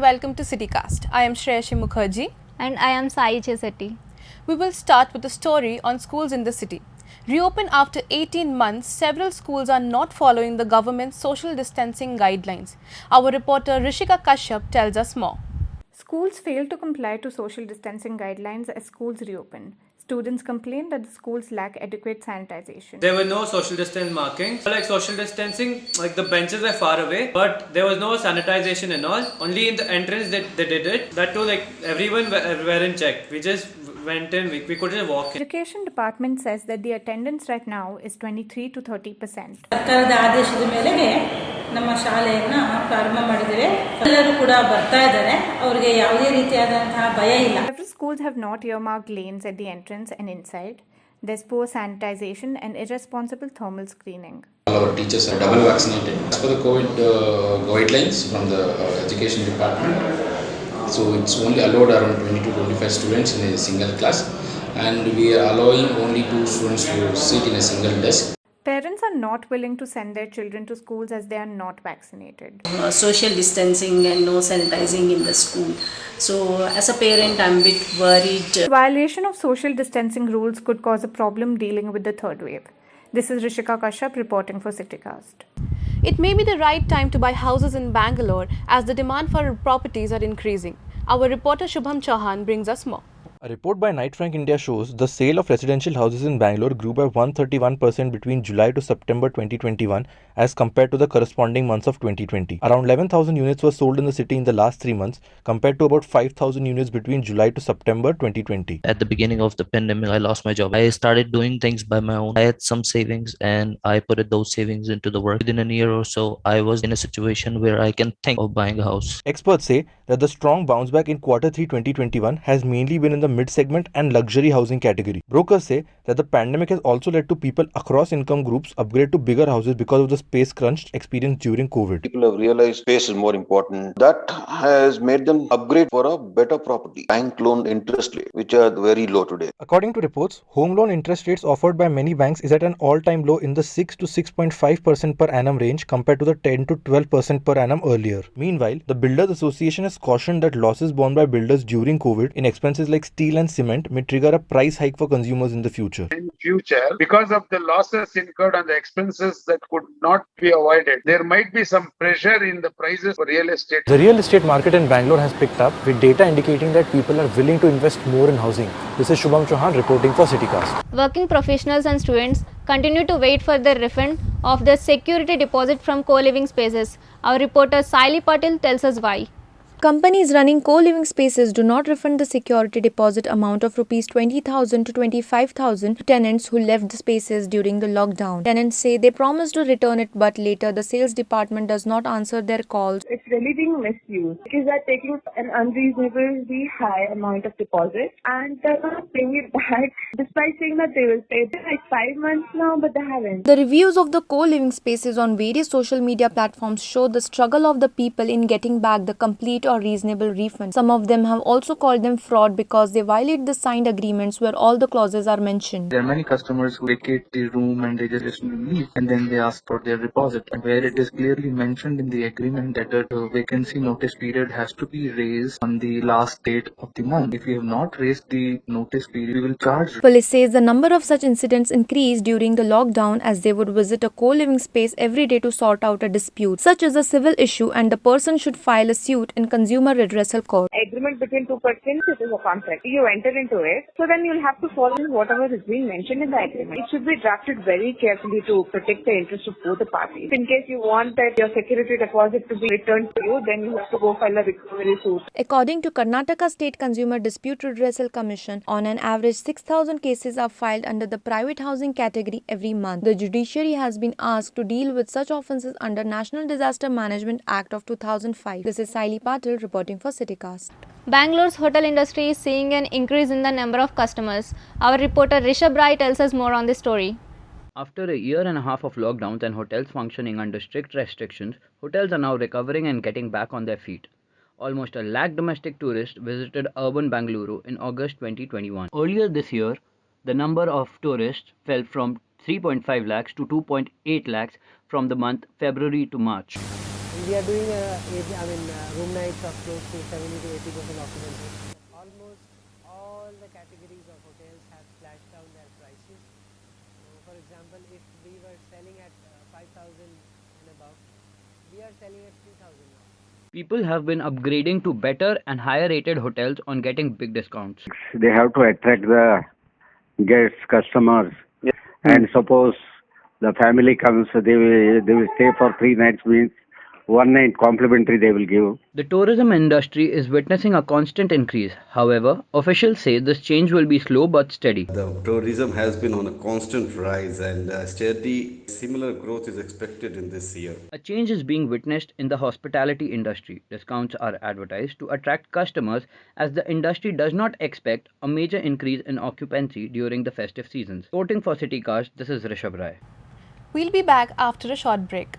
welcome to CityCast. I am Shreyashi Mukherjee. And I am Sai Chesetti. We will start with a story on schools in the city. Reopened after 18 months, several schools are not following the government's social distancing guidelines. Our reporter Rishika Kashyap tells us more. Schools failed to comply to social distancing guidelines as schools reopened. Students complained that the schools lack adequate sanitization. There were no social distance markings. Like social distancing, like the benches were far away, but there was no sanitization and all. Only in the entrance that they did it. That too, like everyone weren't checked. We just went in, we could just walk in. Education department says that the attendance right now is 23 to 30%. ಸರ್ಕಾರದ ಆದೇಶದ ಮೇರೆಗೆ ನಮ್ಮ ಶಾಲೆಯನ್ನು ಪ್ರಾರಂಭ ಮಾಡಿದ್ದೇವೆ. ಎಲ್ಲರೂ ಕೂಡ ಬರ್ತಾ ಇದ್ದಾರೆ. ಅವರಿಗೆ ಯಾವುದೇ ರೀತಿಯಾದಂತಹ ಭಯ ಇಲ್ಲ. Several schools have not earmarked lanes at the entrance and inside. There's poor sanitization and irresponsible thermal screening. All our teachers are double vaccinated as per the COVID guidelines from the education department. So it's only allowed around 20 to 25 students in a single class, and we are allowing only 2 students to sit in a single desk. Parents are not willing to send their children to schools as they are not vaccinated. Social distancing and no sanitizing in the school. So as a parent, I'm a bit worried. Violation of social distancing rules could cause a problem dealing with the third wave. This is Rishika Kashyap reporting for CityCast. It may be the right time to buy houses in Bangalore as the demand for properties are increasing. Our reporter Shubham Chauhan brings us more. A report by Knight Frank India shows the sale of residential houses in Bangalore grew by 131% between July to September 2021 as compared to the corresponding months of 2020. Around 11,000 units were sold in the city in the last 3 months compared to about 5,000 units between July to September 2020. At the beginning of the pandemic, I lost my job. I started doing things by my own. I had some savings and I put those savings into the work. Within a year or so, I was in a situation where I can think of buying a house. Experts say that the strong bounce back in Q3 2021 has mainly been in the mid-segment and luxury housing category. Brokers say that the pandemic has also led to people across income groups upgrade to bigger houses because of the space crunch experienced during COVID. People have realized space is more important. That has made them upgrade for a better property. Bank loan interest rate, which are very low today. According to reports, home loan interest rates offered by many banks is at an all-time low in the 6 to 6.5% per annum range compared to the 10 to 12% per annum earlier. Meanwhile, the Builders Association has cautioned that losses borne by builders during COVID in expenses like steel and cement may trigger a price hike for consumers in the future. In future, because of the losses incurred and the expenses that could not be avoided, there might be some pressure in the prices for real estate. The real estate market in Bangalore has picked up with data indicating that people are willing to invest more in housing. This is Shubham Chauhan reporting for CityCast. Working professionals and students continue to wait for the refund of their security deposit from co-living spaces. Our reporter Saili Patil tells us why. Companies running co-living spaces do not refund the security deposit amount of rupees 20,000 to 25,000 to tenants who left the spaces during the lockdown. Tenants say they promised to return it, but later the sales department does not answer their calls. It's really being misused because they're taking an unreasonably high amount of deposit and they're not paying it back despite saying that they will pay. It's like 5 months now, but they haven't. The reviews of the co-living spaces on various social media platforms show the struggle of the people in getting back the complete or reasonable refund. Some of them have also called them fraud because they violate the signed agreements where all the clauses are mentioned. There are many customers who vacate the room and they just leave and then they ask for their deposit, and where it is clearly mentioned in the agreement that the vacancy notice period has to be raised on the last date of the month. If you have not raised the notice period, we will charge. Police says the number of such incidents increased during the lockdown as they would visit a co-living space every day to sort out a dispute, such as a civil issue, and the person should file a suit in Consumer Redressal Court. Agreement between two persons, it is a contract. You enter into it, so then you'll have to follow whatever is being mentioned in the agreement. It should be drafted very carefully to protect the interest of both the parties. In case you want that your security deposit to be returned to you, then you have to go file a recovery suit. According to Karnataka State Consumer Dispute Redressal Commission, on an average 6,000 cases are filed under the private housing category every month. The judiciary has been asked to deal with such offences under National Disaster Management Act of 2005. This is Saili Patil reporting for CityCast. Bangalore's hotel industry is seeing an increase in the number of customers. Our reporter Rishabh Rai tells us more on this story. After a year and a half of lockdowns and hotels functioning under strict restrictions, hotels are now recovering and getting back on their feet. Almost 1 lakh domestic tourists visited urban Bangalore in August 2021. Earlier this year, the number of tourists fell from 3.5 lakhs to 2.8 lakhs from the month February to March. And we are doing room nights of close to 70 to 80% occupancy. Almost all the categories of hotels have slashed down their prices. So for example, if we were selling at 5,000 and above, we are selling at 3,000 now. People have been upgrading to better and higher rated hotels on getting big discounts. They have to attract the guests, customers. And suppose the family comes, they will stay for 3 nights, means 1 night complimentary they will give. The tourism industry is witnessing a constant increase. However, officials say this change will be slow but steady. The tourism has been on a constant rise and steady similar growth is expected in this year. A change is being witnessed in the hospitality industry. Discounts are advertised to attract customers as the industry does not expect a major increase in occupancy during the festive seasons. Reporting for CityCast, this is Rishabh Rai. We'll be back after a short break.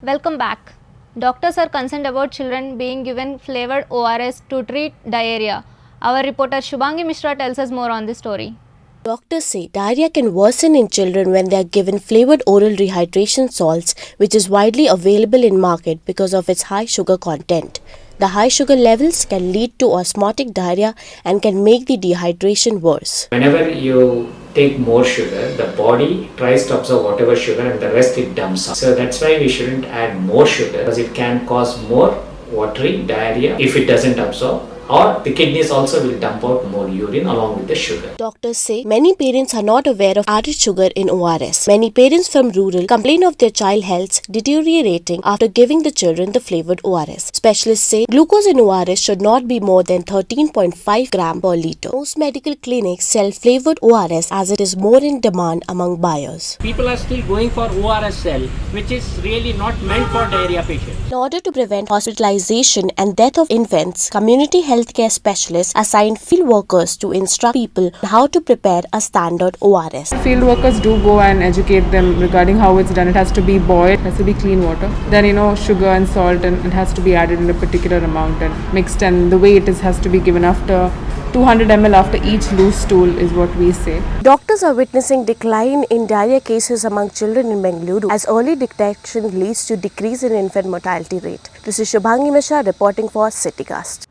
Welcome back. Doctors are concerned about children being given flavored ORS to treat diarrhea. Our reporter Shubhangi Mishra tells us more on this story. Doctors say diarrhea can worsen in children when they are given flavored oral rehydration salts, which is widely available in market because of its high sugar content. The high sugar levels can lead to osmotic diarrhea and can make the dehydration worse. Whenever you take more sugar, the body tries to absorb whatever sugar and the rest it dumps out. So that's why we shouldn't add more sugar because it can cause more watery diarrhea if it doesn't absorb, or the kidneys also will dump out more urine along with the sugar. Doctors say many parents are not aware of added sugar in ORS. Many parents from rural complain of their child health deteriorating after giving the children the flavored ORS. Specialists say glucose in ORS should not be more than 13.5 gram per liter. Most medical clinics sell flavored ORS as it is more in demand among buyers. People are still going for ORS cell, which is really not meant for diarrhea patients. In order to prevent hospitalization and death of infants, community healthcare specialists assign field workers to instruct people on how to prepare a standard ORS. Field workers do go and educate them regarding how it's done. It has to be boiled, it has to be clean water. Then sugar and salt, and it has to be added in a particular amount and mixed, and the way it is has to be given after 200 ml after each loose stool is what we say. Doctors are witnessing decline in diarrhea cases among children in Bengaluru as early detection leads to decrease in infant mortality rate. This is Shubhangi Mishra reporting for CityCast.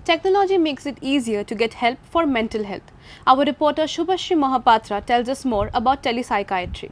Technology makes it easier to get help for mental health. Our reporter Shubhashri Mohapatra tells us more about telepsychiatry.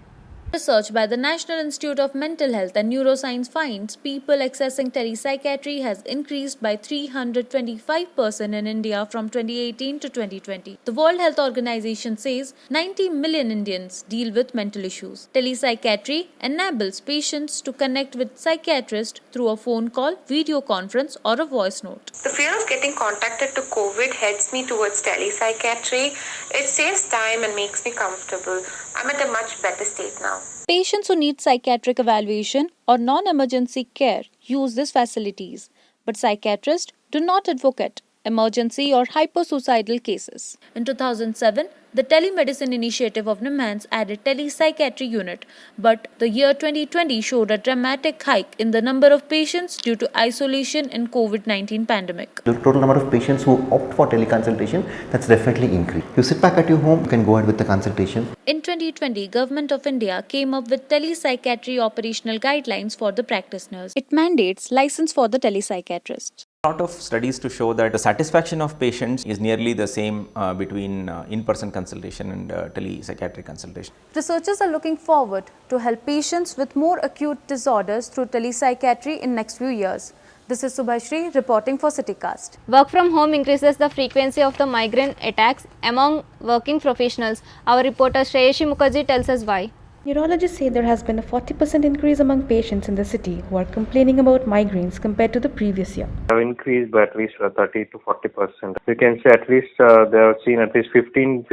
Research by the National Institute of Mental Health and Neuroscience finds people accessing telepsychiatry has increased by 325% in India from 2018 to 2020. The World Health Organization says 90 million Indians deal with mental issues. Telepsychiatry enables patients to connect with psychiatrists through a phone call, video conference, or a voice note. The fear of getting contacted to COVID heads me towards telepsychiatry. It saves time and makes me comfortable. I'm at a much better state now. Patients who need psychiatric evaluation or non-emergency care use these facilities, but psychiatrists do not advocate emergency or hyposuicidal cases. In 2007, the Telemedicine Initiative of NIMHANS added telepsychiatry unit, but the year 2020 showed a dramatic hike in the number of patients due to isolation in COVID-19 pandemic. The total number of patients who opt for teleconsultation, that's definitely increased. You sit back at your home, you can go ahead with the consultation. In 2020, Government of India came up with telepsychiatry operational guidelines for the practice nurse. It mandates license for the telepsychiatrist. A lot of studies to show that the satisfaction of patients is nearly the same between in-person consultation and telepsychiatric consultation. Researchers are looking forward to help patients with more acute disorders through telepsychiatry in next few years. This is Subhashri reporting for CityCast. Work from home increases the frequency of the migraine attacks among working professionals. Our reporter Shreyashi Mukherjee tells us why. Neurologists say there has been a 40% increase among patients in the city who are complaining about migraines compared to the previous year. Have increased by at least 30 to 40%. You can say at least they have seen at least 15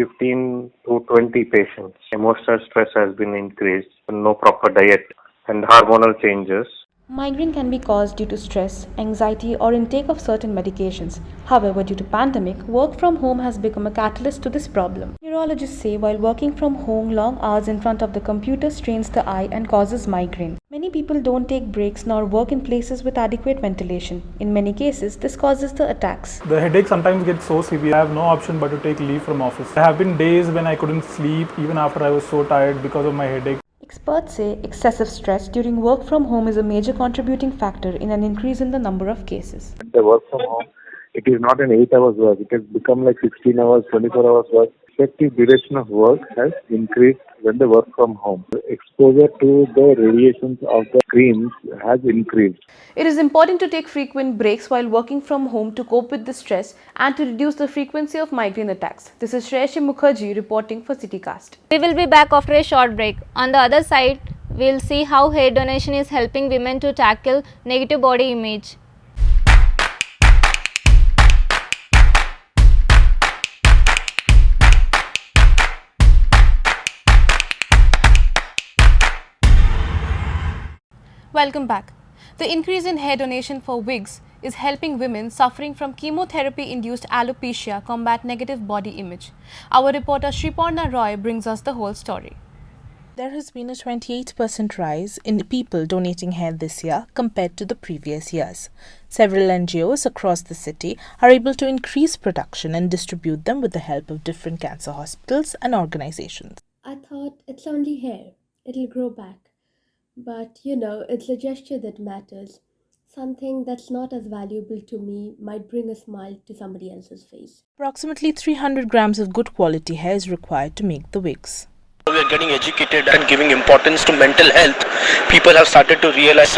to 20 patients. Emotional stress has been increased, no proper diet and hormonal changes. Migraine can be caused due to stress, anxiety or intake of certain medications. However, due to pandemic, work from home has become a catalyst to this problem. Neurologists say while working from home, long hours in front of the computer strains the eye and causes migraine. Many Many people don't take breaks nor work in places with adequate ventilation. In many cases, this causes the attacks. The headache sometimes gets so severe, I have no option but to take leave from office. There have been days when I couldn't sleep even after I was so tired because of my headache. Experts say excessive stress during work from home is a major contributing factor in an increase in the number of cases. The work from home, it is not an 8 hours work. It has become like 16 hours, 24 hours work. Effective duration of work has increased when they work from home. The exposure to the radiations of the screens has increased. It is important to take frequent breaks while working from home to cope with the stress and to reduce the frequency of migraine attacks. This is Shreyashi Mukherjee reporting for CityCast. We will be back after a short break. On the other side, we'll see how hair donation is helping women to tackle negative body image. Welcome back. The increase in hair donation for wigs is helping women suffering from chemotherapy-induced alopecia combat negative body image. Our reporter Shriparna Roy brings us the whole story. There has been a 28% rise in people donating hair this year compared to the previous years. Several NGOs across the city are able to increase production and distribute them with the help of different cancer hospitals and organizations. I thought it's only hair, it'll grow back. But it's a gesture that matters. Something that's not as valuable to me might bring a smile to somebody else's face. Approximately 300 grams of good quality hair is required to make the wigs. We are getting educated and giving importance to mental health. People have started to realize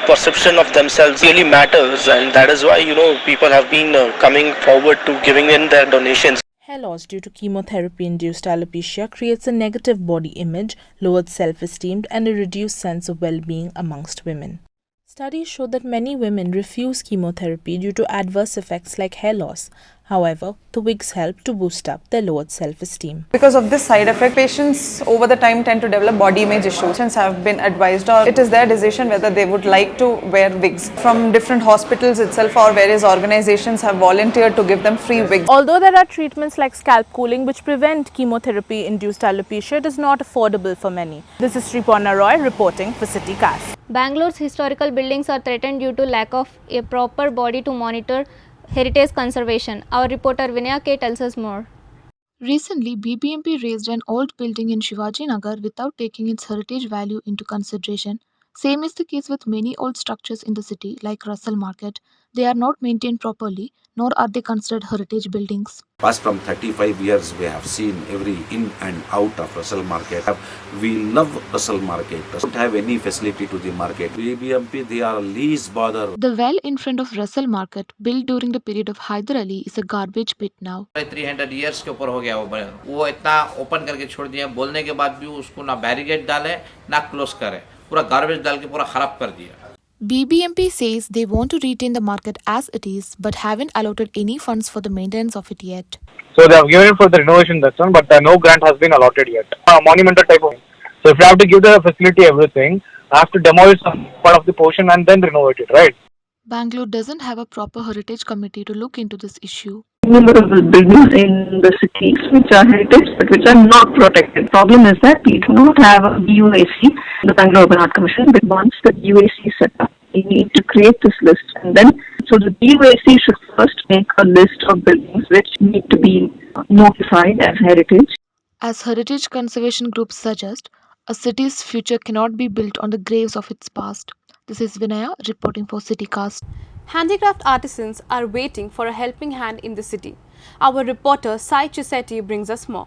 perception of themselves really matters, and that is why people have been coming forward to giving in their donations. Hair loss due to chemotherapy-induced alopecia creates a negative body image, lowered self-esteem and a reduced sense of well-being amongst women. Studies show that many women refuse chemotherapy due to adverse effects like hair loss. However, the wigs help to boost up their lowered self-esteem. Because of this side effect, patients over the time tend to develop body image issues. Patients have been advised, or it is their decision whether they would like to wear wigs. From different hospitals itself or various organizations have volunteered to give them free wigs. Although there are treatments like scalp cooling which prevent chemotherapy-induced alopecia, it is not affordable for many. This is Shriparna Roy reporting for CityCast. Bangalore's historical buildings are threatened due to lack of a proper body to monitor heritage conservation. Our reporter Vinaya K tells us more. Recently, BBMP raised an old building in Shivaji Nagar without taking its heritage value into consideration. Same is the case with many old structures in the city like Russell Market. They are not maintained properly, nor are they considered heritage buildings. Past from 35 years, we have seen every in and out of Russell Market. We love Russell Market. Don't have any facility to the market. BBMP, they are least bother. The well in front of Russell Market, built during the period of Hyder Ali, is a garbage pit now. 300 years के ऊपर हो गया वो इतना open करके छोड़ दिया, बोलने के बाद भी उसको ना बैरिकेड डाले ना क्लोज करे, पूरा गार्बेज डाल के पूरा खराब कर दिया. BBMP says they want to retain the market as it is, but haven't allotted any funds for the maintenance of it yet. So they have given it for the renovation, that's one, but no grant has been allotted yet. Monumental type of. So if you have to give the facility everything, I have to demolish some part of the portion and then renovate it, right? Bangalore doesn't have a proper heritage committee to look into this issue. Number of buildings in the cities which are heritage but which are not protected. Problem is that we do not have a BUAC, the Bangalore Urban Art Commission, but once the BUAC is set up, we need to create this list, and then so the BUAC should first make a list of buildings which need to be notified as heritage. As heritage conservation groups suggest, a city's future cannot be built on the graves of its past. This is Vinaya reporting for CityCast. Handicraft artisans are waiting for a helping hand in the city. Our reporter Sai Chisetti brings us more.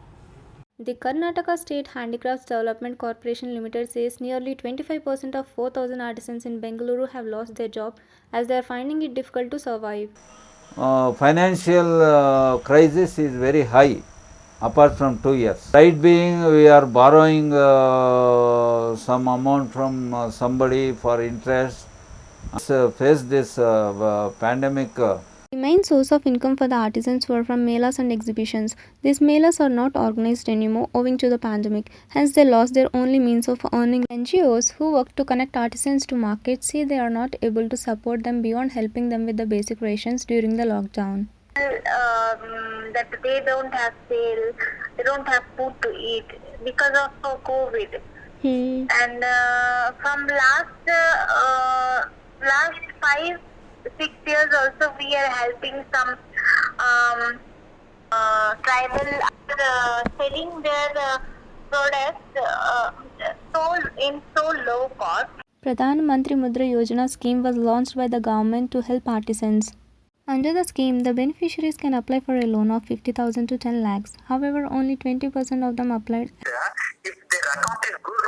The Karnataka State Handicrafts Development Corporation Limited says nearly 25% of 4,000 artisans in Bengaluru have lost their job as they are finding it difficult to survive. Financial crisis is very high apart from 2 years. Right being we are borrowing some amount from somebody for interest. Face this pandemic. The main source of income for the artisans were from melas and exhibitions. These melas are not organized anymore owing to the pandemic. Hence, they lost their only means of earning. NGOs who work to connect artisans to markets say they are not able to support them beyond helping them with the basic rations during the lockdown. That they don't have sale, they don't have food to eat because of COVID. And from last 5-6 years also we are helping some tribal selling their products in so low cost. Pradhan Mantri Mudra Yojana scheme was launched by the government to help artisans. Under the scheme, the beneficiaries can apply for a loan of 50,000 to 10 lakhs. However, only 20% of them applied. If their account is good,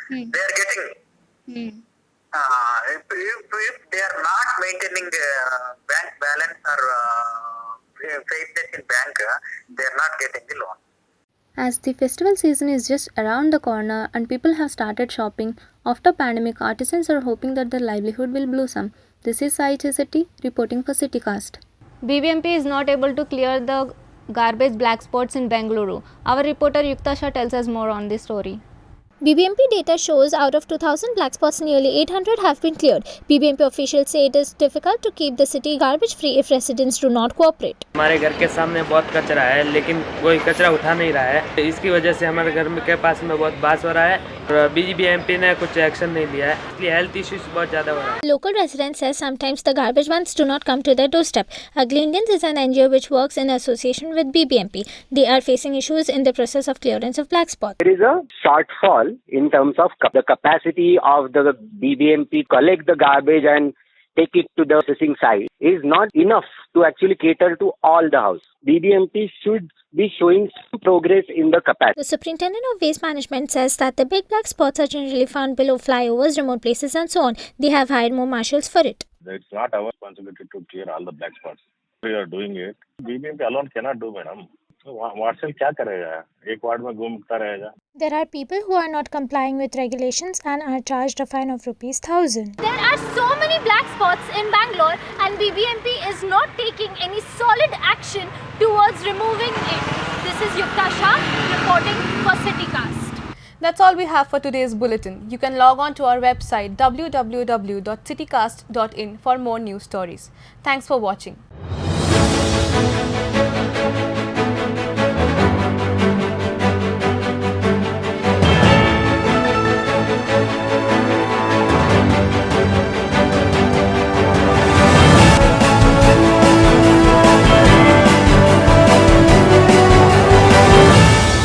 they are getting. If they are not maintaining bank balance or faithless in bank, they are not getting the loan. As the festival season is just around the corner and people have started shopping, after pandemic, artisans are hoping that their livelihood will blossom. This is Sai Chetty reporting for CityCast. BBMP is not able to clear the garbage black spots in Bengaluru. Our reporter Yukta Shah tells us more on this story. BBMP data shows out of 2,000 black spots, nearly 800 have been cleared. BBMP officials say it is difficult to keep the city garbage free if residents do not cooperate. हमारे घर के सामने बहुत कचरा है, लेकिन कोई कचरा उठा नहीं रहा है. इसकी वजह से हमारे घर के पास में बहुत बास हो रहा है और BBMP ने कुछ एक्शन नहीं लिया है, इसलिए हेल्थ इश्यूज बहुत ज़्यादा हो रहा है. Local residents say sometimes the garbage vans do not come to their doorstep. Ugly Indians is an NGO which works in association with BBMP. They are facing issues in the process of clearance of black spots. There is a shortfall in terms of the capacity of the BBMP collect the garbage and take it to the processing site is not enough to actually cater to all the house. BBMP should be showing some progress in the capacity. The superintendent of waste management says that the big black spots are generally found below flyovers, remote places and so on. They have hired more marshals for it. It's not our responsibility to clear all the black spots. We are doing it. BBMP alone cannot do, madam. Marshal क्या करेगा? एक ward में घूमता रहेगा. There are people who are not complying with regulations and are charged a fine of ₹1,000. There are so many black spots in Bangalore and BBMP is not taking any solid action towards removing it. This is Yukta Shah reporting for CityCast. That's all we have for today's bulletin. You can log on to our website www.citycast.in for more news stories. Thanks for watching.